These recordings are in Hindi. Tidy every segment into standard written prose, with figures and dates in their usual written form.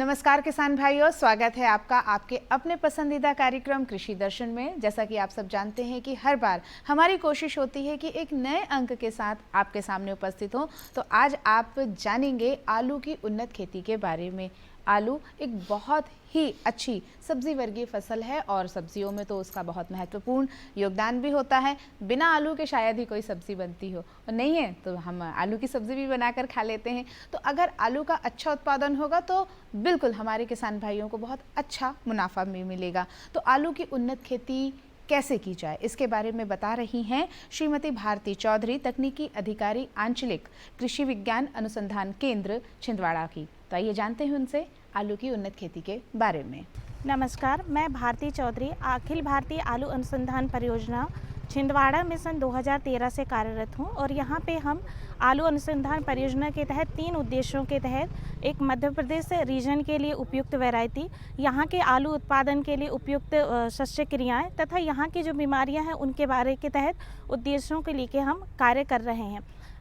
नमस्कार किसान भाइयों, स्वागत है आपका आपके अपने पसंदीदा कार्यक्रम कृषि दर्शन में। जैसा कि आप सब जानते हैं कि हर बार हमारी कोशिश होती है कि एक नए अंक के साथ आपके सामने उपस्थित हो। तो आज आप जानेंगे आलू की उन्नत खेती के बारे में। आलू एक बहुत ही अच्छी सब्जी वर्गीय फसल है और सब्जियों में तो उसका बहुत महत्वपूर्ण योगदान भी होता है। बिना आलू के शायद ही कोई सब्जी बनती हो, और नहीं है तो हम आलू की सब्जी भी बनाकर खा लेते हैं। तो अगर आलू का अच्छा उत्पादन होगा तो बिल्कुल हमारे किसान भाइयों को बहुत अच्छा मुनाफा भी मिलेगा। तो आलू की उन्नत खेती कैसे की जाए, इसके बारे में बता रही हैं श्रीमती भारती चौधरी, तकनीकी अधिकारी आंचलिक कृषि विज्ञान अनुसंधान केंद्र छिंदवाड़ा की। तो आइए जानते हैं उनसे आलू की उन्नत खेती के बारे में। नमस्कार, मैं भारती चौधरी अखिल भारतीय आलू अनुसंधान परियोजना छिंदवाड़ा में सन 2013 से कार्यरत हूँ और यहाँ पे हम आलू अनुसंधान परियोजना के तहत 3 उद्देश्यों के तहत एक मध्य प्रदेश रीजन के लिए उपयुक्त वैरायटी, यहाँ के आलू उत्पादन के लिए उपयुक्त शस्य क्रियाएँ तथा यहाँ की जो बीमारियाँ हैं उनके बारे के तहत उद्देश्यों के लिए हम कार्य कर रहे हैं।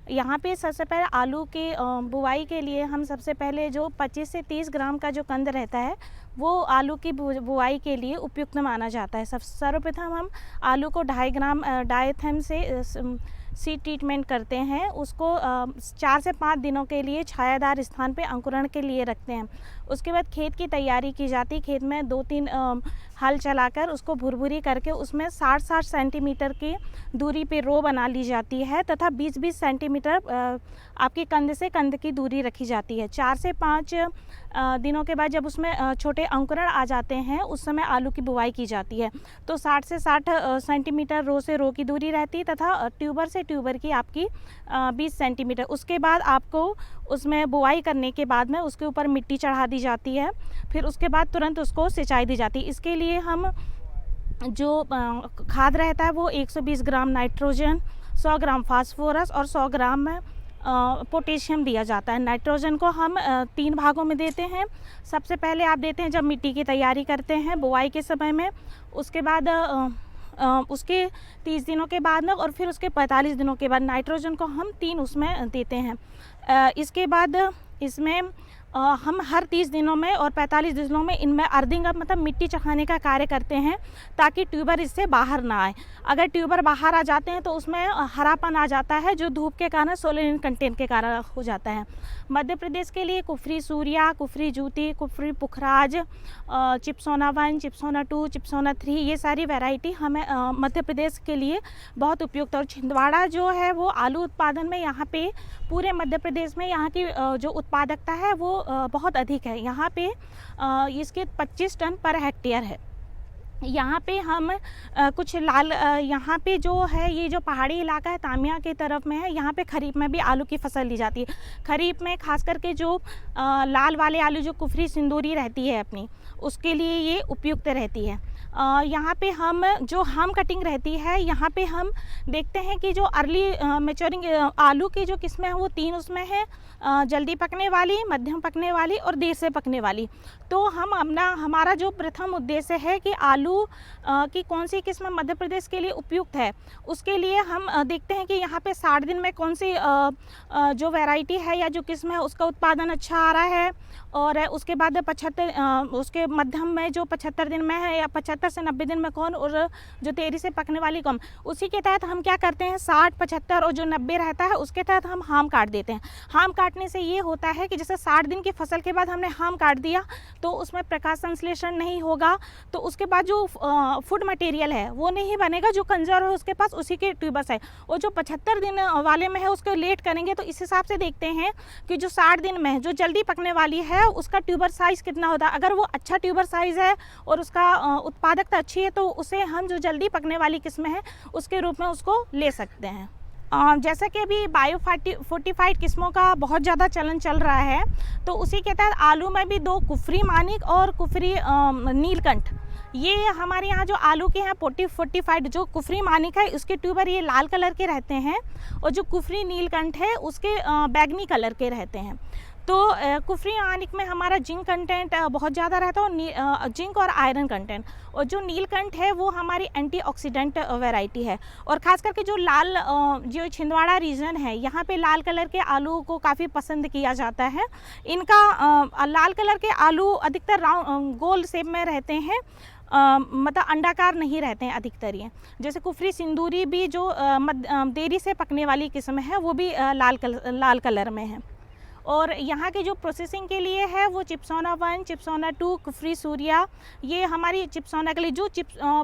यहाँ पे सबसे पहले आलू के बुआई के लिए हम सबसे पहले जो 25 से 30 ग्राम का जो कंद रहता है वो आलू की बुआई के लिए उपयुक्त माना जाता है। सर्वप्रथम हम आलू को 2.5 ग्राम डायथेम से सीड ट्रीटमेंट करते हैं। उसको 4 से 5 दिनों के लिए छायादार स्थान पे अंकुरण के लिए रखते हैं। उसके बाद खेत की तैयारी की जाती है। खेत में 2-3 हल चलाकर उसको भुरभुरी करके उसमें 60-60 सेंटीमीटर की दूरी पे रो बना ली जाती है तथा 20-20 सेंटीमीटर आपकी कंद से कंद की दूरी रखी जाती है। 4 से 5 दिनों के बाद जब उसमें छोटे अंकुरण आ जाते हैं उस समय आलू की बुआई की जाती है। तो 60 से 60 सेंटीमीटर रो से रो की दूरी रहती है तथा ट्यूबर से ट्यूबर की आपकी 20 सेंटीमीटर। उसके बाद आपको उसमें बुआई करने के बाद में उसके ऊपर मिट्टी चढ़ा दी जाती है। फिर उसके बाद तुरंत उसको सिंचाई दी जाती है। इसके लिए हम जो खाद रहता है वो 120 ग्राम नाइट्रोजन, 100 ग्राम फास्फोरस और 100 ग्राम पोटेशियम दिया जाता है। नाइट्रोजन को हम 3 भागों में देते हैं। सबसे पहले आप देते हैं जब मिट्टी की तैयारी करते हैं बुआई के समय में, उसके बाद उसके 30 दिनों के बाद में और फिर उसके 45 दिनों के बाद नाइट्रोजन को हम 3 उसमें देते हैं। इसके बाद इसमें हम हर 30 दिनों में और 45 दिनों में इनमें अर्थिंग मतलब मिट्टी चढ़ाने का कार्य करते हैं ताकि ट्यूबर इससे बाहर ना आए। अगर ट्यूबर बाहर आ जाते हैं तो उसमें हरापन आ जाता है जो धूप के कारण सोलिन कंटेंट के कारण हो जाता है। मध्य प्रदेश के लिए कुफरी सूर्या, कुफरी ज्योति, कुफरी पुखराज, चिप्सोना 1, चिप्सोना 2, चिप्सोना 3 ये सारी वैरायटी हमें मध्य प्रदेश के लिए बहुत उपयुक्त। और छिंदवाड़ा जो है वो आलू उत्पादन में यहाँ पे पूरे मध्य प्रदेश में यहाँ की जो उत्पादकता है वो बहुत अधिक है। यहाँ पे इसके 25 टन पर हेक्टेयर है। यहाँ पे हम कुछ लाल यहाँ पे जो है ये जो पहाड़ी इलाका है तामिया की तरफ में है, यहाँ पे खरीफ में भी आलू की फसल ली जाती है। खरीफ में खास करके जो लाल वाले आलू जो कुफरी सिंदूरी रहती है अपनी, उसके लिए ये उपयुक्त रहती है। यहाँ पे हम जो हम कटिंग रहती है यहाँ पे हम देखते हैं कि जो अर्ली मैच्योरिंग आलू की जो किस्में हैं वो 3 उसमें है, जल्दी पकने वाली, मध्यम पकने वाली और देर से पकने वाली। तो हम हमारा जो प्रथम उद्देश्य है कि आलू की कौन सी किस्म मध्य प्रदेश के लिए उपयुक्त है, उसके लिए हम देखते हैं कि यहाँ पे 60 दिन में कौन सी जो वैरायटी है या जो किस्म है उसका उत्पादन अच्छा आ रहा है। और उसके बाद 75 उसके मध्यम में जो 75 दिन में है या 75 से 90 दिन में कौन, और जो देरी से पकने वाली कम। उसी के तहत हम क्या करते हैं 60, 75 और जो 90 रहता है उसके तहत हम हाम काट देते हैं। हाम काटने से ये होता है कि जैसे 60 दिन की फसल के बाद हमने हाम काट दिया तो उसमें प्रकाश संश्लेषण नहीं होगा, तो उसके बाद जो फूड मटेरियल है वो नहीं बनेगा, जो कंजर्व है उसके पास उसी के ट्यूबर्स है। और जो 75 दिन वाले में है उसको लेट करेंगे। तो इस हिसाब से देखते हैं कि जो 60 दिन में जो जल्दी पकने वाली है उसका ट्यूबर साइज़ कितना होता है। अगर वो अच्छा ट्यूबर साइज़ है और उसका उत्पादकता अच्छी है तो उसे हम जो जल्दी पकने वाली किस्म है उसके रूप में उसको ले सकते हैं। जैसा कि अभी बायो फोर्टिफाइड किस्मों का बहुत ज़्यादा चलन चल रहा है, तो उसी के तहत आलू में भी 2 कुफरी मानिक और कुफरी नीलकंठ, ये हमारे यहाँ जो आलू के हैं फोर्टिफाइड जो कुफरी मानिक है उसके ट्यूबर ये लाल कलर के रहते हैं और जो कुफरी नीलकंठ है उसके बैगनी कलर के रहते हैं। तो कुफरी आनिक में हमारा जिंक कंटेंट बहुत ज़्यादा रहता है और जिंक और आयरन कंटेंट, और जो नीलकंठ है वो हमारी एंटीऑक्सीडेंट वैरायटी है। और ख़ास करके जो लाल जो छिंदवाड़ा रीजन है, यहाँ पे लाल कलर के आलू को काफ़ी पसंद किया जाता है। इनका लाल कलर के आलू अधिकतर राउंड गोल शेप में रहते हैं, मतलब अंडाकार नहीं रहते हैं अधिकतर ये। जैसे कुफरी सिंदूरी भी जो देरी से पकने वाली किस्म है वो भी लाल कलर में है। और यहाँ के जो प्रोसेसिंग के लिए है वो चिप्सोना 1, चिप्सोना 2, कुफरी सूर्या, ये हमारी चिप्सोना के लिए जो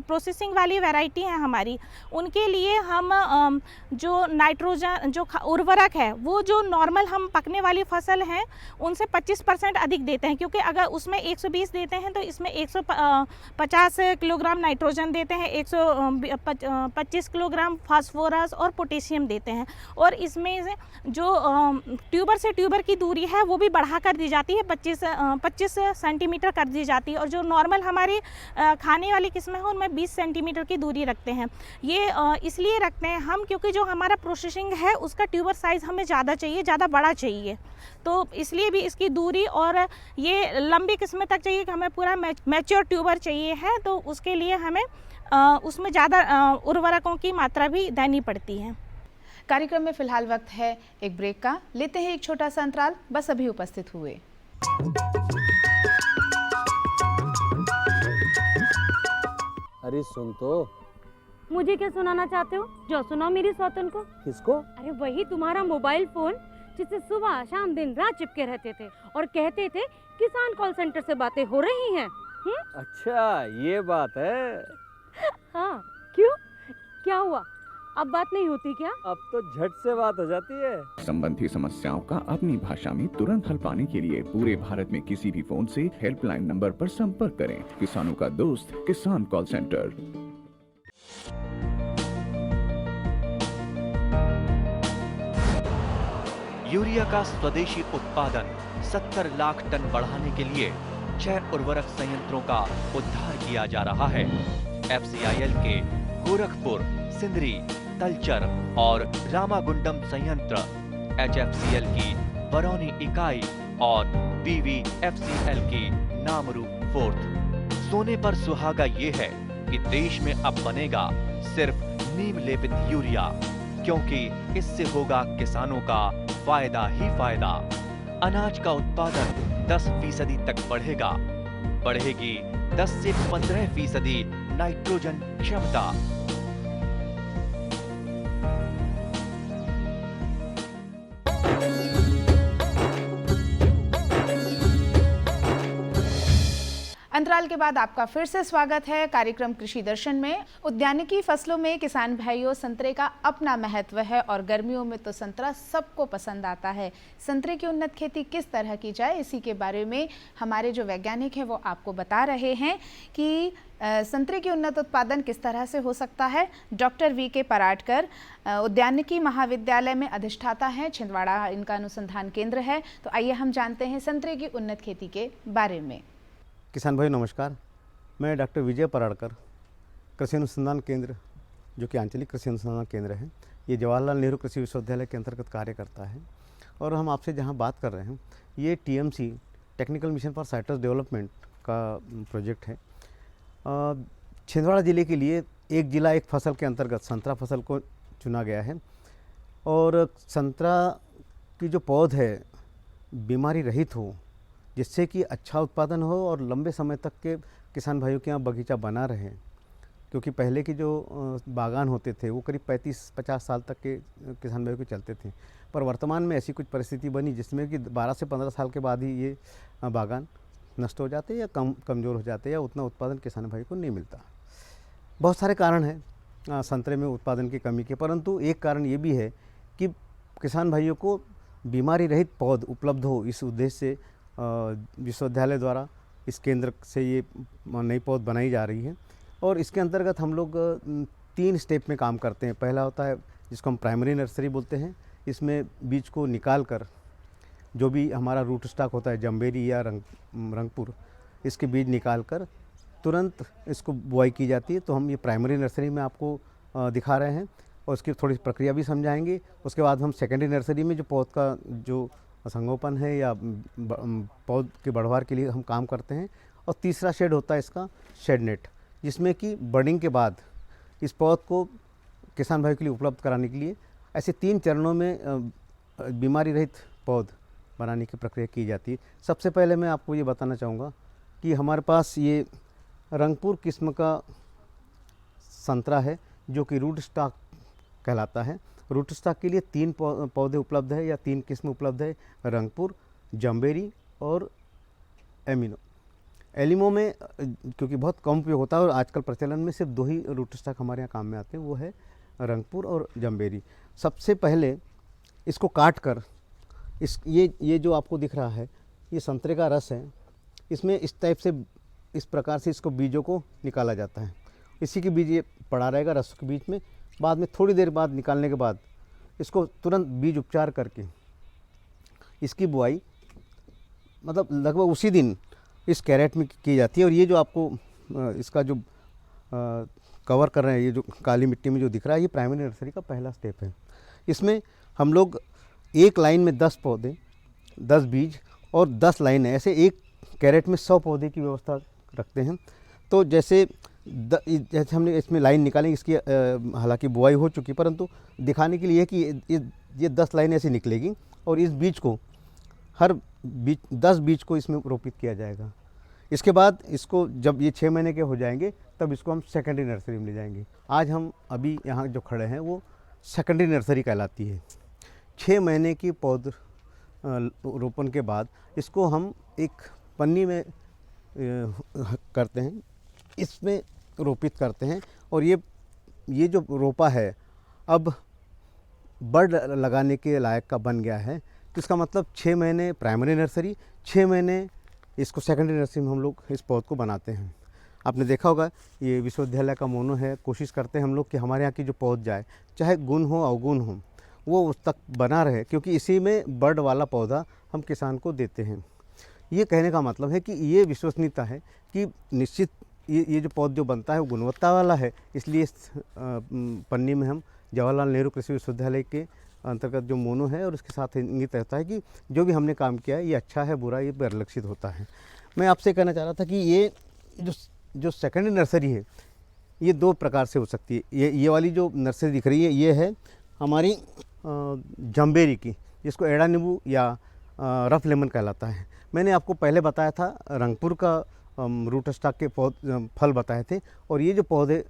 प्रोसेसिंग वाली वैरायटी है हमारी, उनके लिए हम जो नाइट्रोजन जो उर्वरक है वो जो नॉर्मल हम पकने वाली फसल हैं उनसे 25% अधिक देते हैं, क्योंकि अगर उसमें 120 देते हैं तो इसमें 150 किलोग्राम नाइट्रोजन देते हैं, 125 किलोग्राम फास्फोरस और पोटेशियम देते हैं। और इसमें जो ट्यूबर से ट्यूबर की दूरी है वो भी बढ़ा कर दी जाती है, 25 सेंटीमीटर कर दी जाती है। और जो नॉर्मल हमारी खाने वाली किस्में हैं उनमें 20 सेंटीमीटर की दूरी रखते हैं। ये इसलिए रखते हैं हम क्योंकि जो हमारा प्रोसेसिंग है उसका ट्यूबर साइज़ हमें ज़्यादा चाहिए, ज़्यादा बड़ा चाहिए, तो इसलिए भी इसकी दूरी और ये लंबी किस्में तक चाहिए कि हमें पूरा मैच्योर ट्यूबर चाहिए है, तो उसके लिए हमें उसमें ज़्यादा उर्वरकों की मात्रा भी देनी पड़ती है। कार्यक्रम में फिलहाल वक्त है एक ब्रेक का, लेते हैं एक छोटा सा अंतराल, बस अभी उपस्थित हुए। अरे सुन तो। मुझे क्या सुनाना चाहते हो? जो सुनाओ मेरी सौतन को। किसको? अरे वही तुम्हारा मोबाइल फोन जिससे सुबह शाम दिन रात चिपके रहते थे और कहते थे किसान कॉल सेंटर से बातें हो रही हैं। अच्छा ये बात है। हाँ क्यों, क्या हुआ? अब बात नहीं होती क्या? अब तो झट से बात हो जाती है। संबंधी समस्याओं का अपनी भाषा में तुरंत हल पाने के लिए पूरे भारत में किसी भी फोन से हेल्पलाइन नंबर पर संपर्क करें। किसानों का दोस्त किसान कॉल सेंटर। यूरिया का स्वदेशी उत्पादन 70 लाख टन बढ़ाने के लिए 6 उर्वरक संयंत्रों का उद्धार किया जा रहा है। FCIL के गोरखपुर, सिंदरी, तलचर और रामागुंडम संयंत्र, HFCL की बरौनी इकाई और BVFCL की नामरू फोर्थ। सोने पर सुहागा ये है कि देश में अब बनेगा सिर्फ नीम लेपित यूरिया, क्योंकि इससे होगा किसानों का फायदा ही फायदा। अनाज का उत्पादन 10% तक बढ़ेगा, बढ़ेगी 10 से 15% नाइट्रोजन क्षमता। अंतराल के बाद आपका फिर से स्वागत है कार्यक्रम कृषि दर्शन में। उद्यानिकी फसलों में किसान भाइयों, संतरे का अपना महत्व है और गर्मियों में तो संतरा सबको पसंद आता है। संतरे की उन्नत खेती किस तरह की जाए, इसी के बारे में हमारे जो वैज्ञानिक हैं वो आपको बता रहे हैं कि संतरे की उन्नत उत्पादन किस तरह से हो सकता है। डॉक्टर VK पराडकर उद्यानिकी महाविद्यालय में अधिष्ठाता हैं, छिंदवाड़ा इनका अनुसंधान केंद्र है। तो आइए हम जानते हैं संतरे की उन्नत खेती के बारे में। किसान भाई नमस्कार, मैं डॉक्टर विजय पराडकर, कृषि अनुसंधान केंद्र जो कि आंचलिक कृषि अनुसंधान केंद्र है, ये जवाहरलाल नेहरू कृषि विश्वविद्यालय के अंतर्गत कार्य करता है। और हम आपसे जहां बात कर रहे हैं ये TMC technical mission for citrus development का प्रोजेक्ट है। छिंदवाड़ा ज़िले के लिए एक ज़िला एक फसल के अंतर्गत संतरा फसल को चुना गया है। और संतरा की जो पौध है बीमारी रहित हो, जिससे कि अच्छा उत्पादन हो और लंबे समय तक के किसान भाइयों के यहाँ बगीचा बना रहे। क्योंकि पहले की जो बागान होते थे वो करीब 35-50 साल तक के किसान भाइयों के चलते थे, पर वर्तमान में ऐसी कुछ परिस्थिति बनी जिसमें कि 12 से 15 साल के बाद ही ये बागान नष्ट हो जाते या कमज़ोर हो जाते या उतना उत्पादन किसान भाई को नहीं मिलता। बहुत सारे कारण हैं संतरे में उत्पादन की कमी के, परंतु एक कारण ये भी है कि किसान भाइयों को बीमारी रहित पौध उपलब्ध हो, इस उद्देश्य से विश्वविद्यालय द्वारा इस केंद्र से ये नई पौध बनाई जा रही है। और इसके अंतर्गत हम लोग 3 स्टेप में काम करते हैं। पहला होता है जिसको हम प्राइमरी नर्सरी बोलते हैं। इसमें बीज को निकाल कर जो भी हमारा रूट स्टॉक होता है, जम्बेरी या रंगपुर, इसके बीज निकाल कर तुरंत इसको बुआई की जाती है। तो हम ये प्राइमरी नर्सरी में आपको दिखा रहे हैं और उसकी थोड़ी प्रक्रिया भी समझाएंगे। उसके बाद हम सेकेंडरी नर्सरी में जो पौध का जो संगोपन है या पौध के बढ़वार के लिए हम काम करते हैं। और तीसरा शेड होता है इसका शेड नेट, जिसमें कि बडिंग के बाद इस पौध को किसान भाई के लिए उपलब्ध कराने के लिए ऐसे 3 चरणों में बीमारी रहित पौध बनाने की प्रक्रिया की जाती है। सबसे पहले मैं आपको ये बताना चाहूँगा कि हमारे पास ये रंगपुर किस्म का संतरा है जो कि रूट स्टॉक कहलाता है। रूट स्टॉक के लिए 3 पौधे उपलब्ध है या 3 किस्म उपलब्ध है, रंगपुर, जम्बेरी और एमिनो। एलिमो में क्योंकि बहुत कम उपयोग होता है और आजकल प्रचलन में सिर्फ 2 ही रूट स्टॉक हमारे यहाँ काम में आते हैं, वो है रंगपुर और जम्बेरी। सबसे पहले इसको काट कर ये जो आपको दिख रहा है ये संतरे का रस है, इसमें इस टाइप से इस प्रकार से इसको बीजों को निकाला जाता है। इसी के बीज ये पड़ा रहेगा रस के बीच में। बाद में थोड़ी देर बाद निकालने के बाद इसको तुरंत बीज उपचार करके इसकी बुआई मतलब लगभग उसी दिन इस कैरेट में की जाती है। और ये जो आपको इसका जो कवर कर रहे हैं, ये जो काली मिट्टी में जो दिख रहा है, ये प्राइमरी नर्सरी का पहला स्टेप है। इसमें हम लोग एक लाइन में 10 पौधे, 10 बीज और 10 लाइनें, ऐसे एक कैरेट में 100 पौधे की व्यवस्था रखते हैं। तो जैसे हमने इसमें लाइन निकालेंगे, इसकी हालांकि बुआई हो चुकी, परंतु दिखाने के लिए कि ये 10 लाइन ऐसे निकलेगी और इस बीज को हर बीज 10 बीज को इसमें रोपित किया जाएगा। इसके बाद इसको जब ये 6 महीने के हो जाएंगे तब इसको हम सेकेंडरी नर्सरी में ले जाएंगे। आज हम अभी यहाँ जो खड़े हैं वो सेकेंडरी नर्सरी कहलाती है। 6 महीने की पौध रोपण के बाद इसको हम एक पन्नी में करते हैं, इसमें रोपित करते हैं। और ये जो रोपा है अब बड लगाने के लायक का बन गया है। तो इसका मतलब 6 महीने प्राइमरी नर्सरी, 6 महीने इसको सेकेंडरी नर्सरी में हम लोग इस पौध को बनाते हैं। आपने देखा होगा ये विश्वविद्यालय का मोनो है, कोशिश करते हैं हम लोग कि हमारे यहाँ की जो पौध जाए, चाहे गुण हो अवगुण हो, वो उस तक बना रहे, क्योंकि इसी में बर्ड वाला पौधा हम किसान को देते हैं। ये कहने का मतलब है कि ये विश्वसनीयता है कि निश्चित ये जो पौध जो बनता है वो गुणवत्ता वाला है। इसलिए इस पन्नी में हम जवाहरलाल नेहरू कृषि विश्वविद्यालय के अंतर्गत जो मोनो है और उसके साथ इंगित रहता है कि जो भी हमने काम किया है ये अच्छा है बुरा ये परिलक्षित होता है। मैं आपसे कहना चाह रहा था कि ये जो सेकेंडरी नर्सरी है ये 2 प्रकार से हो सकती है। ये वाली जो नर्सरी दिख रही है ये है हमारी जम्बेरी की, जिसको एड़ा नींबू या रफ लेमन कहलाता है। मैंने आपको पहले बताया था रंगपुर का रूट स्टॉक के फल बताए थे, और ये जो पौधे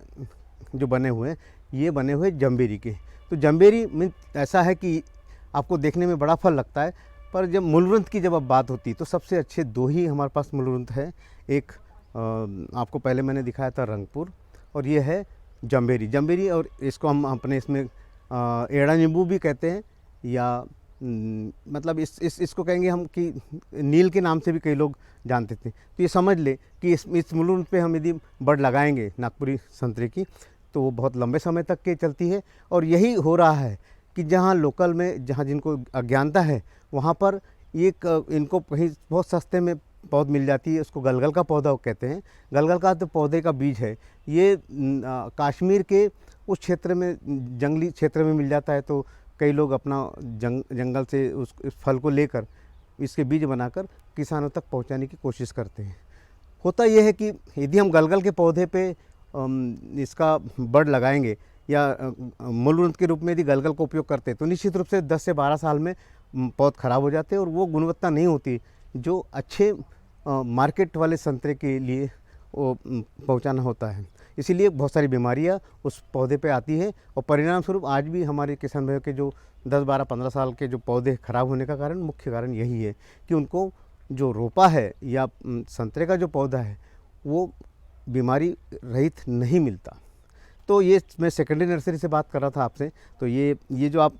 जो बने हुए हैं ये बने हुए जम्बेरी के। तो जम्बेरी में ऐसा है कि आपको देखने में बड़ा फल लगता है, पर जब मूलवृंत की जब अब बात होती तो सबसे अच्छे 2 ही हमारे पास मूलवृंत है। एक आपको पहले मैंने दिखाया था रंगपुर, और ये है जम्बेरी। और इसको हम अपने इसमें एड़ा नींबू भी कहते हैं, या मतलब इसको कहेंगे हम कि नील के नाम से भी कई लोग जानते थे। तो ये समझ ले कि इस मूलवृंत पे हम यदि बड़ लगाएंगे नागपुरी संतरे की तो वो बहुत लंबे समय तक के चलती है। और यही हो रहा है कि जहाँ लोकल में जहाँ जिनको अज्ञानता है वहाँ पर इनको कहीं बहुत सस्ते में पौध मिल जाती है। उसको गलगल का पौधा कहते हैं। गलगल का तो पौधे का बीज है। ये कश्मीर के उस क्षेत्र में, जंगली क्षेत्र में मिल जाता है। तो कई लोग अपना जंगल से उस फल को लेकर इसके बीज बनाकर किसानों तक पहुंचाने की कोशिश करते हैं। होता यह है कि यदि हम गलगल के पौधे पे इसका बड़ लगाएंगे या मूलवृंत के रूप में यदि गलगल का उपयोग करते हैं तो निश्चित रूप से 10 से 12 साल में पौध खराब हो जाते हैं और वो गुणवत्ता नहीं होती जो अच्छे मार्केट वाले संतरे के लिए वो पहुंचाना होता है। इसीलिए बहुत सारी बीमारियां उस पौधे पे आती हैं और परिणाम स्वरूप आज भी हमारे किसान भाइयों के जो 10, 12, 15 साल के जो पौधे खराब होने का कारण, मुख्य कारण यही है कि उनको जो रोपा है या संतरे का जो पौधा है वो बीमारी रहित नहीं मिलता। तो ये मैं सेकेंडरी नर्सरी से बात कर रहा था आपसे। तो ये जो आप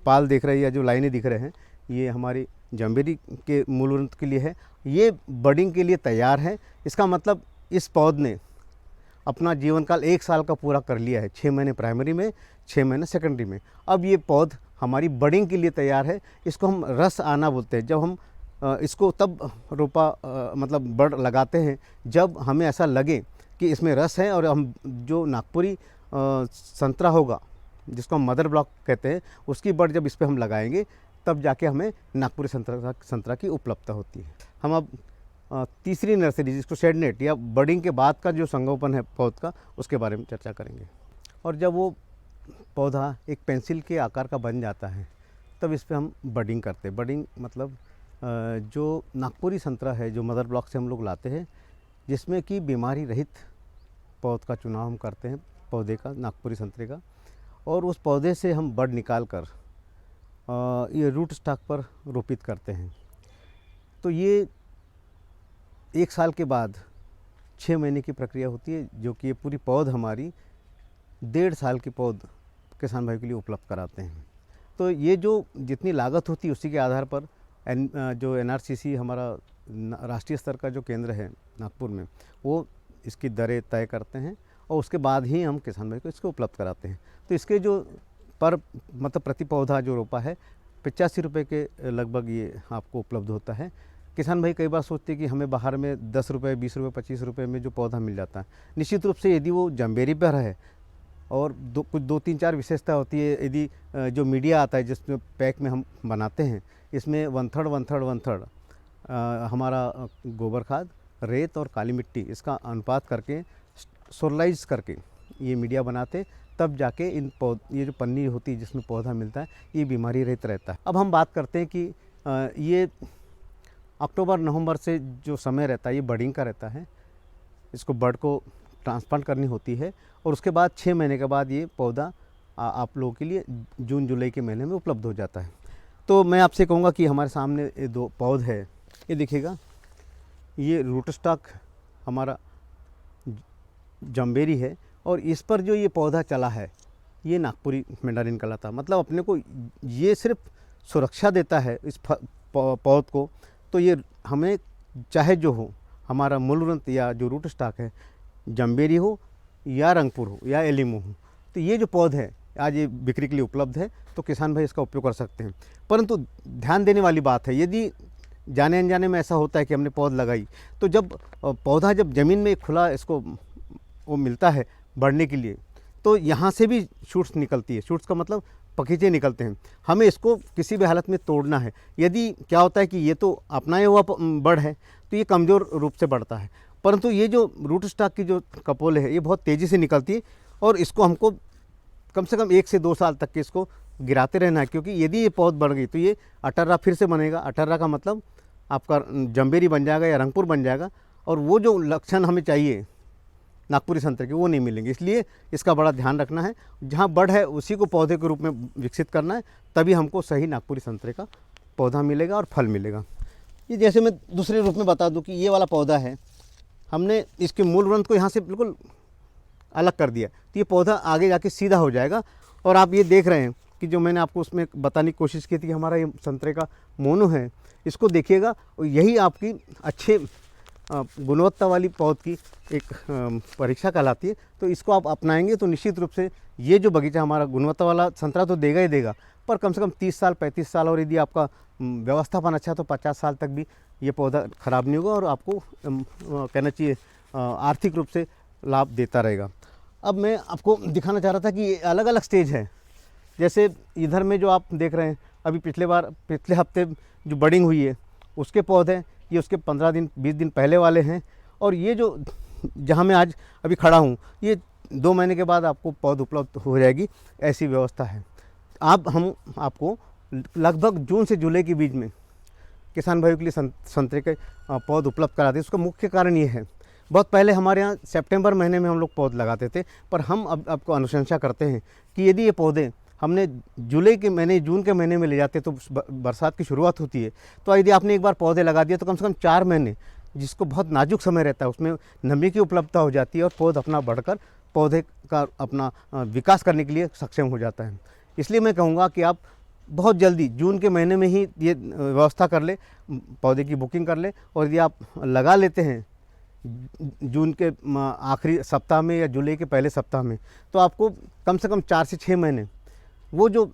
पाल देख रहे हैं या जो लाइनें दिख रहे हैं ये हमारी जम्बेरी के मूलवृंत के लिए है। ये बडिंग के लिए तैयार है। इसका मतलब इस पौध ने अपना जीवन काल 1 साल का पूरा कर लिया है। 6 महीने प्राइमरी में, 6 महीने सेकेंडरी में। अब ये पौध हमारी बडिंग के लिए तैयार है। इसको हम रस आना बोलते हैं। जब हम इसको तब रोपा मतलब बड़ लगाते हैं जब हमें ऐसा लगे कि इसमें रस है और हम जो नागपुरी संतरा होगा जिसको हम मदर ब्लॉक कहते हैं उसकी बड़ जब इस पर हम लगाएंगे तब जाके हमें नागपुरी संतरा की उपलब्धता होती है। हम अब तीसरी नर्सरी जिसको शेडनेट या बडिंग के बाद का जो संगोपन है पौध का, उसके बारे में चर्चा करेंगे। और जब वो पौधा एक पेंसिल के आकार का बन जाता है तब इस पर हम बडिंग करते हैं। बडिंग मतलब जो नागपुरी संतरा है जो मदर ब्लॉक से हम लोग लाते हैं, जिसमें कि बीमारी रहित पौध का चुनाव हम करते हैं, पौधे का, नागपुरी संतरे का, और उस पौधे से हम बड निकाल कर ये रूट स्टॉक पर रोपित करते हैं। तो ये 1 साल के बाद 6 महीने की प्रक्रिया होती है, जो कि ये पूरी पौध हमारी 1.5 साल की पौध किसान भाई के लिए उपलब्ध कराते हैं। तो ये जो जितनी लागत होती है उसी के आधार पर जो NRCC हमारा राष्ट्रीय स्तर का जो केंद्र है नागपुर में, वो इसकी दरें तय करते हैं और उसके बाद ही हम किसान भाई को इसको उपलब्ध कराते हैं। तो इसके जो मतलब प्रति पौधा जो रोपा है 85 रुपये के लगभग ये आपको उपलब्ध होता है। किसान भाई कई बार सोचते हैं कि हमें बाहर में 10 रुपये, 20 रुपये, 25 रुपये में जो पौधा मिल जाता है। निश्चित रूप से यदि वो जम्बेरी पर है और कुछ 2-3-4 विशेषता होती है, यदि जो मीडिया आता है जिसमें पैक में हम बनाते हैं, इसमें 1/3 हमारा गोबर खाद, रेत और काली मिट्टी इसका अनुपात करके सोलराइज करके ये मीडिया बनाते, तब जाके ये जो पन्नी होती है जिसमें पौधा मिलता है, ये बीमारी रहित रहता है। अब हम बात करते हैं कि ये अक्टूबर-नवंबर से जो समय रहता है ये बडिंग का रहता है। इसको बड को ट्रांसप्लांट करनी होती है और उसके बाद 6 महीने के बाद ये पौधा आप लोगों के लिए जून-जुलाई के महीने में उपलब्ध हो जाता है। तो मैं आपसे कहूँगा कि हमारे सामने ये 2 पौध है, ये देखिएगा, ये रूट स्टॉक हमारा जम्बेरी है और इस पर जो ये पौधा चला है ये नागपुरी मैंडारिन कहलाता। मतलब अपने को ये सिर्फ सुरक्षा देता है इस पौध को। तो ये हमें चाहे जो हो, हमारा मूलवृंत या जो रूट स्टॉक है, जम्बेरी हो या रंगपुर हो या एलिमो हो, तो ये जो पौध है आज ये बिक्री के लिए उपलब्ध है, तो किसान भाई इसका उपयोग कर सकते हैं। परंतु ध्यान देने वाली बात है, यदि जाने अनजाने में ऐसा होता है कि हमने पौध लगाई, तो जब पौधा जब ज़मीन में खुला इसको वो मिलता है बढ़ने के लिए, तो यहाँ से भी शूट्स निकलती है। शूट्स का मतलब पखीचे निकलते हैं। हमें इसको किसी भी हालत में तोड़ना है। यदि क्या होता है कि ये तो अपनाया हुआ बड़ है तो ये कमज़ोर रूप से बढ़ता है, परंतु ये जो रूट स्टॉक की जो कपोले है ये बहुत तेज़ी से निकलती है और इसको हमको कम से कम 1 से 2 साल तक के इसको गिराते रहना है, क्योंकि यदि ये पौध बढ़ गई तो ये अटर्रा फिर से बनेगा। अटर्रा का मतलब आपका जम्बेरी बन जाएगा या रंगपुर बन जाएगा, और वो जो लक्षण हमें चाहिए नागपुरी संतरे के वो नहीं मिलेंगे। इसलिए इसका बड़ा ध्यान रखना है। जहाँ बड़ है उसी को पौधे के रूप में विकसित करना है, तभी हमको सही नागपुरी संतरे का पौधा मिलेगा और फल मिलेगा। ये जैसे मैं दूसरे रूप में बता दूं कि ये वाला पौधा है, हमने इसके मूल वृंत को यहाँ से बिल्कुल अलग कर दिया, तो ये पौधा आगे जाके सीधा हो जाएगा। और आप ये देख रहे हैं कि जो मैंने आपको उसमें बताने की कोशिश की थी कि हमारा ये संतरे का मोनो है, इसको देखिएगा, और यही आपकी अच्छे गुणवत्ता वाली पौध की एक परीक्षा कहलाती है। तो इसको आप अपनाएंगे तो निश्चित रूप से ये जो बगीचा हमारा गुणवत्ता वाला संतरा तो देगा ही देगा, पर कम से कम 30 साल 35 साल, और यदि आपका व्यवस्थापन अच्छा तो 50 साल तक भी ये पौधा ख़राब नहीं होगा और आपको कहना चाहिए आर्थिक रूप से लाभ देता रहेगा। अब मैं आपको दिखाना चाह रहा था कि ये अलग अलग स्टेज है। जैसे इधर में जो आप देख रहे हैं, अभी पिछले हफ्ते जो बडिंग हुई है उसके पौधे, ये उसके 15 दिन 20 दिन पहले वाले हैं, और ये जो जहाँ मैं आज अभी खड़ा हूँ ये 2 महीने के बाद आपको पौध उपलब्ध हो जाएगी, ऐसी व्यवस्था है। हम आपको लगभग जून से जुलाई के बीच में किसान भाइयों के लिए संतरे के पौध उपलब्ध कराते हैं। उसका मुख्य कारण ये है, बहुत पहले हमारे यहाँ सितंबर महीने में हम लोग पौध लगाते थे, पर हम अब आपको अनुशंसा करते हैं कि यदि ये पौधे हमने जून के महीने में ले जाते तो बरसात की शुरुआत होती है, तो यदि आपने एक बार पौधे लगा दिया तो कम से कम 4 महीने, जिसको बहुत नाजुक समय रहता है, उसमें नमी की उपलब्धता हो जाती है और पौध अपना बढ़कर पौधे का अपना विकास करने के लिए सक्षम हो जाता है। इसलिए मैं कहूँगा कि आप बहुत जल्दी जून के महीने में ही ये व्यवस्था कर ले, पौधे की बुकिंग कर ले, और यदि आप लगा लेते हैं जून के आखिरी सप्ताह में या जुलाई के पहले सप्ताह में, तो आपको कम से कम 4 से 6 महीने वो जो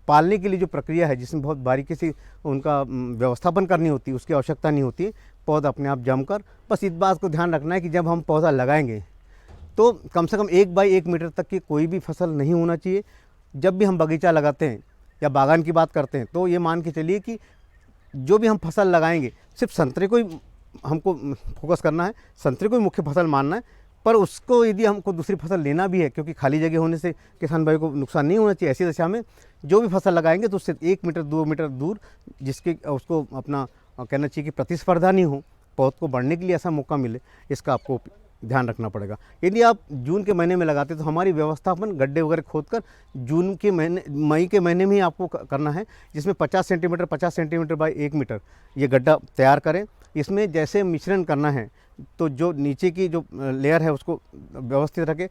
पालने के लिए जो प्रक्रिया है, जिसमें बहुत बारीकी से उनका व्यवस्थापन करनी होती है, उसकी आवश्यकता नहीं होती है। पौधा अपने आप जमकर, बस इस बात को ध्यान रखना है कि जब हम पौधा लगाएंगे तो कम से कम 1 बाई 1 मीटर तक की कोई भी फसल नहीं होना चाहिए। जब भी हम बगीचा लगाते हैं या बागान की बात करते हैं तो ये मान के चलिए कि जो भी हम फसल लगाएंगे सिर्फ संतरे को ही हमको फोकस करना है, संतरे को ही मुख्य फसल मानना है। पर उसको यदि हमको दूसरी फसल लेना भी है, क्योंकि खाली जगह होने से किसान भाई को नुकसान नहीं होना चाहिए, ऐसी दशा में जो भी फसल लगाएंगे तो उससे 1 मीटर 2 मीटर दूर जिसके उसको अपना कहना चाहिए कि प्रतिस्पर्धा नहीं हो, पौध को बढ़ने के लिए ऐसा मौका मिले, इसका आपको ध्यान रखना पड़ेगा। यदि आप जून के महीने में लगाते तो हमारी व्यवस्थापन गड्ढे वगैरह खोदकर जून के महीने मई के महीने में ही आपको करना है, जिसमें 50 सेंटीमीटर बाई 1 मीटर ये गड्ढा तैयार करें। इसमें जैसे मिश्रण करना है तो जो नीचे की जो लेयर है उसको व्यवस्थित रखें,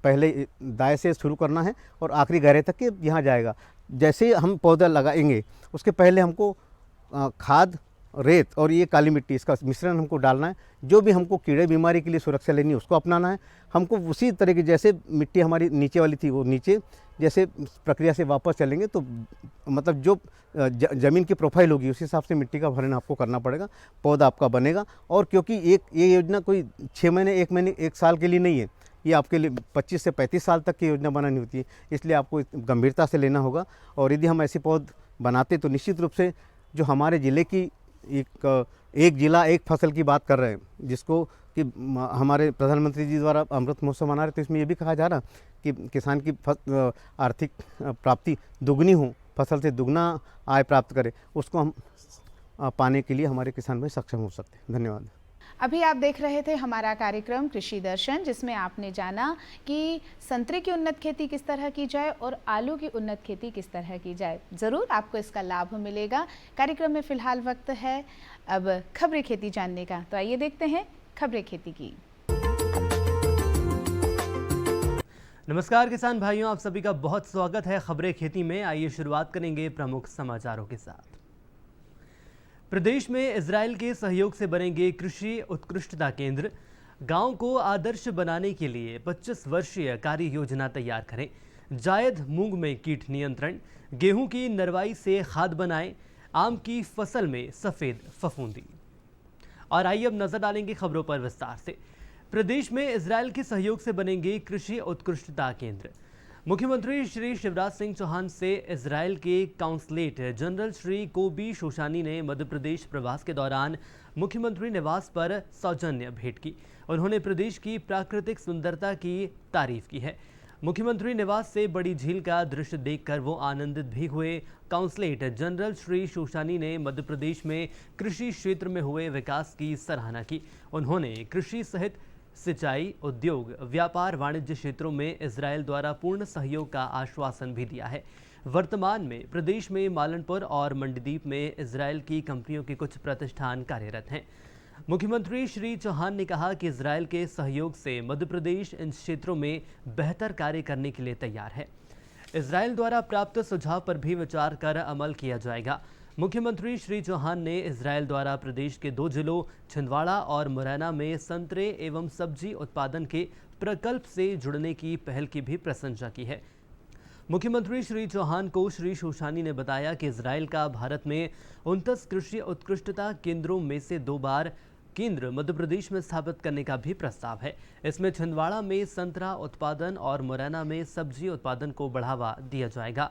पहले दाएं से शुरू करना है और आखिरी गहरे तक के यहाँ जाएगा। जैसे हम पौधा लगाएंगे उसके पहले हमको खाद, रेत और ये काली मिट्टी इसका मिश्रण हमको डालना है। जो भी हमको कीड़े बीमारी के लिए सुरक्षा लेनी है उसको अपनाना है। हमको उसी तरह की जैसे मिट्टी हमारी नीचे वाली थी वो नीचे जैसे प्रक्रिया से वापस चलेंगे तो मतलब जो ज़मीन की प्रोफाइल होगी उस हिसाब से मिट्टी का भरण आपको करना पड़ेगा, पौधा आपका बनेगा। और क्योंकि ये योजना कोई 6 महीने 1 महीने 1 साल के लिए नहीं है, ये आपके लिए 25 से 35 साल तक की योजना बनानी होती है, इसलिए आपको गंभीरता से लेना होगा। और यदि हम ऐसे पौध बनाते तो निश्चित रूप से जो हमारे ज़िले की एक जिला एक फसल की बात कर रहे हैं, जिसको कि हमारे प्रधानमंत्री जी द्वारा अमृत महोत्सव मना रहे, तो इसमें ये भी कहा जा रहा कि किसान की आर्थिक प्राप्ति दुगनी हो, फसल से दुगना आय प्राप्त करे, उसको हम पाने के लिए हमारे किसान भाई सक्षम हो सकते हैं। धन्यवाद। अभी आप देख रहे थे हमारा कार्यक्रम कृषि दर्शन, जिसमें आपने जाना कि संतरे की उन्नत खेती किस तरह की जाए और आलू की उन्नत खेती किस तरह की जाए। ज़रूर आपको इसका लाभ मिलेगा। कार्यक्रम में फ़िलहाल वक्त है अब खबरें खेती जानने का, तो आइए देखते हैं खबरें खेती की। नमस्कार किसान भाइयों, आप सभी का बहुत स्वागत है खबरें खेती में। आइए शुरुआत करेंगे प्रमुख समाचारों के साथ। प्रदेश में इजराइल के सहयोग से बनेंगे कृषि उत्कृष्टता केंद्र। गांव को आदर्श बनाने के लिए 25 वर्षीय कार्य योजना तैयार करें। जायद मूंग में कीट नियंत्रण, गेहूं की नरवाई से खाद बनाएं। आम की फसल में सफेद फफूंदी। और आइए अब नजर डालेंगे खबरों पर विस्तार से। प्रदेश में इजराइल के सहयोग से बनेंगे कृषि उत्कृष्टता केंद्र। मुख्यमंत्री श्री शिवराज सिंह चौहान से इजराइल के काउंसलेट जनरल श्री कोबी शोशानी ने मध्य प्रदेश प्रवास के दौरान मुख्यमंत्री निवास पर सौजन्य भेंट की। उन्होंने प्रदेश की प्राकृतिक सुंदरता की तारीफ की है। मुख्यमंत्री निवास से बड़ी झील का दृश्य देखकर वो आनंदित भी हुए। काउंसलेट जनरल श्री शोशानी ने मध्य प्रदेश में कृषि क्षेत्र में हुए विकास की सराहना की। उन्होंने कृषि सहित सिंचाई, उद्योग, व्यापार, वाणिज्य क्षेत्रों में इजराइल द्वारा पूर्ण सहयोग का आश्वासन भी दिया है। वर्तमान में प्रदेश में मालनपुर और मंडीदीप में इजराइल की कंपनियों के कुछ प्रतिष्ठान कार्यरत हैं। मुख्यमंत्री श्री चौहान ने कहा कि इजराइल के सहयोग से मध्य प्रदेश इन क्षेत्रों में बेहतर कार्य करने के लिए तैयार है। इजराइल द्वारा प्राप्त सुझाव पर भी विचार कर अमल किया जाएगा। मुख्यमंत्री श्री चौहान ने इजराइल द्वारा प्रदेश के 2 जिलों छिंदवाड़ा और मुरैना में संतरे एवं सब्जी उत्पादन के प्रकल्प से जुड़ने की पहल की भी प्रशंसा की है। मुख्यमंत्री श्री चौहान को श्री शोशानी ने बताया कि इजराइल का भारत में 29 कृषि उत्कृष्टता केंद्रों में से 2 बार केंद्र मध्य प्रदेश में स्थापित करने का भी प्रस्ताव है। इसमें छिंदवाड़ा में संतरा उत्पादन और मुरैना में सब्जी उत्पादन को बढ़ावा दिया जाएगा।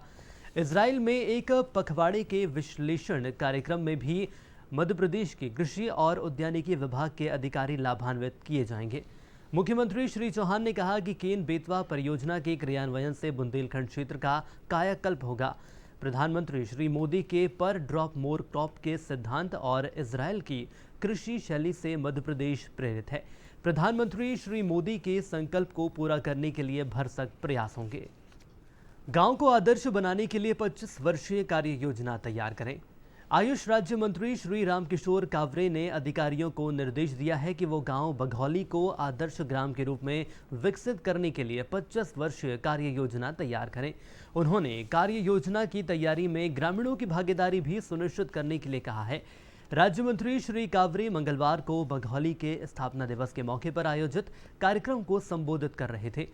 इजराइल में एक पखवाड़े के विश्लेषण कार्यक्रम में भी मध्य प्रदेश के कृषि और उद्यानिकी विभाग के अधिकारी लाभान्वित किए जाएंगे। मुख्यमंत्री श्री चौहान ने कहा कि केन बेतवा परियोजना के क्रियान्वयन से बुंदेलखंड क्षेत्र का कायाकल्प होगा। प्रधानमंत्री श्री मोदी के पर ड्रॉप मोर क्रॉप के सिद्धांत और इजराइल की कृषि शैली से मध्य प्रदेश प्रेरित है। प्रधानमंत्री श्री मोदी के संकल्प को पूरा करने के लिए भरसक प्रयास होंगे। गांव को आदर्श बनाने के लिए 25 वर्षीय कार्य योजना तैयार करें। आयुष राज्य मंत्री श्री रामकिशोर कावरे ने अधिकारियों को निर्देश दिया है कि वो गांव बघौली को आदर्श ग्राम के रूप में विकसित करने के लिए 25 वर्षीय कार्य योजना तैयार करें। उन्होंने कार्य योजना की तैयारी में ग्रामीणों की भागीदारी भी सुनिश्चित करने के लिए कहा है। राज्य मंत्री श्री कावरे मंगलवार को बघौली के स्थापना दिवस के मौके पर आयोजित कार्यक्रम को संबोधित कर रहे थे।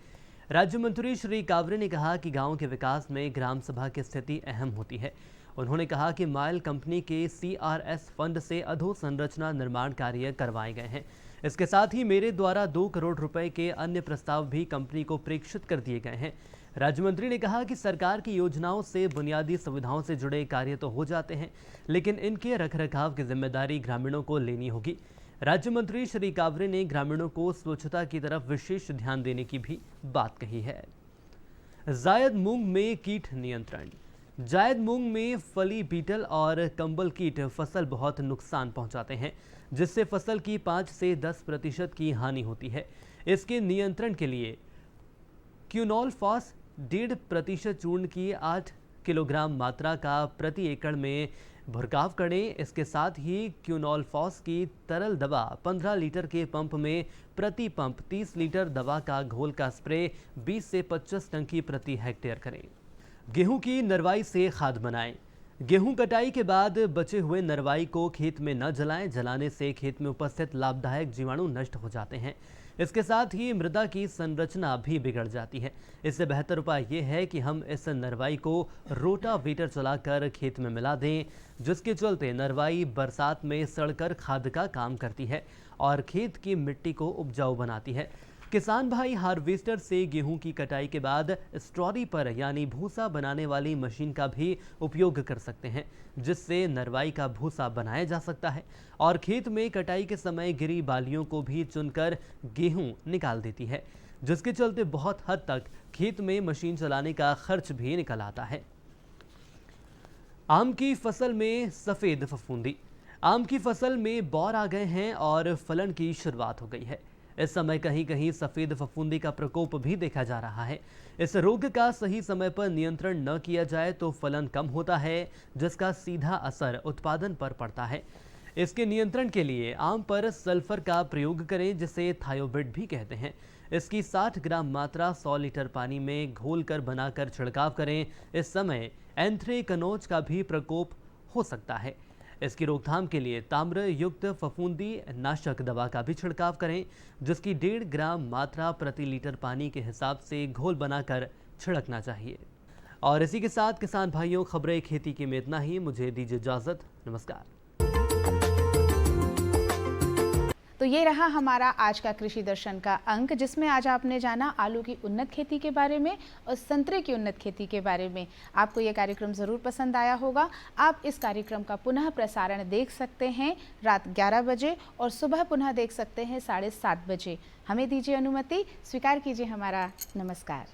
राज्य मंत्री श्री कावरे ने कहा कि गांव के विकास में ग्राम सभा की स्थिति अहम होती है। उन्होंने कहा कि माइल कंपनी के CRS फंड से अधोसंरचना निर्माण कार्य करवाए गए हैं। इसके साथ ही मेरे द्वारा 2 करोड़ रुपए के अन्य प्रस्ताव भी कंपनी को प्रेषित कर दिए गए हैं। राज्य मंत्री ने कहा कि सरकार की योजनाओं से बुनियादी सुविधाओं से जुड़े कार्य तो हो जाते हैं, लेकिन इनके रखरखाव की जिम्मेदारी ग्रामीणों को लेनी होगी। राज्य मंत्री श्री कावरे ने ग्रामीणों को स्वच्छता की तरफ विशेष ध्यान देने की भी बात कही है। जायद मूंग में कीट नियंत्रण। जायद मूंग में फली बीटल और कंबल कीट फसल बहुत नुकसान पहुंचाते हैं, जिससे फसल की 5 से 10% की हानि होती है। इसके नियंत्रण के लिए क्यूनोलफॉस 1.5% चूर्ण की 8 किलोग्राम मात्रा का प्रति एकड़ में भुरकाव करें। इसके साथ ही क्यूनोलफॉस की तरल दवा 15 लीटर के पंप में प्रति पंप 30 लीटर दवा का घोल का स्प्रे 20 से 25 टंकी प्रति हेक्टेयर करें। गेहूं की नरवाई से खाद बनाएं। गेहूं कटाई के बाद बचे हुए नरवाई को खेत में न जलाएं। जलाने से खेत में उपस्थित लाभदायक जीवाणु नष्ट हो जाते हैं। इसके साथ ही मृदा की संरचना भी बिगड़ जाती है। इससे बेहतर उपाय ये है कि हम इस नरवाई को रोटावेटर चलाकर खेत में मिला दें, जिसके चलते नरवाई बरसात में सड़कर खाद का काम करती है और खेत की मिट्टी को उपजाऊ बनाती है। किसान भाई हार्वेस्टर से गेहूं की कटाई के बाद स्ट्रॉरी पर यानी भूसा बनाने वाली मशीन का भी उपयोग कर सकते हैं, जिससे नरवाई का भूसा बनाया जा सकता है और खेत में कटाई के समय गिरी बालियों को भी चुनकर गेहूं निकाल देती है, जिसके चलते बहुत हद तक खेत में मशीन चलाने का खर्च भी निकल आता है। आम की फसल में सफ़ेद फफूंदी। आम की फसल में बौर आ गए हैं और फलन की शुरुआत हो गई है। इस समय कहीं कहीं सफ़ेद फफूंदी का प्रकोप भी देखा जा रहा है। इस रोग का सही समय पर नियंत्रण न किया जाए तो फलन कम होता है, जिसका सीधा असर उत्पादन पर पड़ता है। इसके नियंत्रण के लिए आम पर सल्फर का प्रयोग करें, जिसे थायोबिट भी कहते हैं। इसकी 60 ग्राम मात्रा 100 लीटर पानी में घोलकर बनाकर छिड़काव करें। इस समय एंथ्रेक्नोज का भी प्रकोप हो सकता है। इसकी रोकथाम के लिए ताम्र युक्त फफूंदी नाशक दवा का भी छिड़काव करें, जिसकी 1.5 ग्राम मात्रा प्रति लीटर पानी के हिसाब से घोल बनाकर छिड़कना चाहिए। और इसी के साथ किसान भाइयों, खबरें खेती की में इतना ही। मुझे दीजिए इजाजत। नमस्कार। तो ये रहा हमारा आज का कृषि दर्शन का अंक, जिसमें आज आपने जाना आलू की उन्नत खेती के बारे में और संतरे की उन्नत खेती के बारे में। आपको ये कार्यक्रम ज़रूर पसंद आया होगा। आप इस कार्यक्रम का पुनः प्रसारण देख सकते हैं रात 11 बजे और सुबह पुनः देख सकते हैं 7:30 बजे। हमें दीजिए अनुमति, स्वीकार कीजिए हमारा नमस्कार।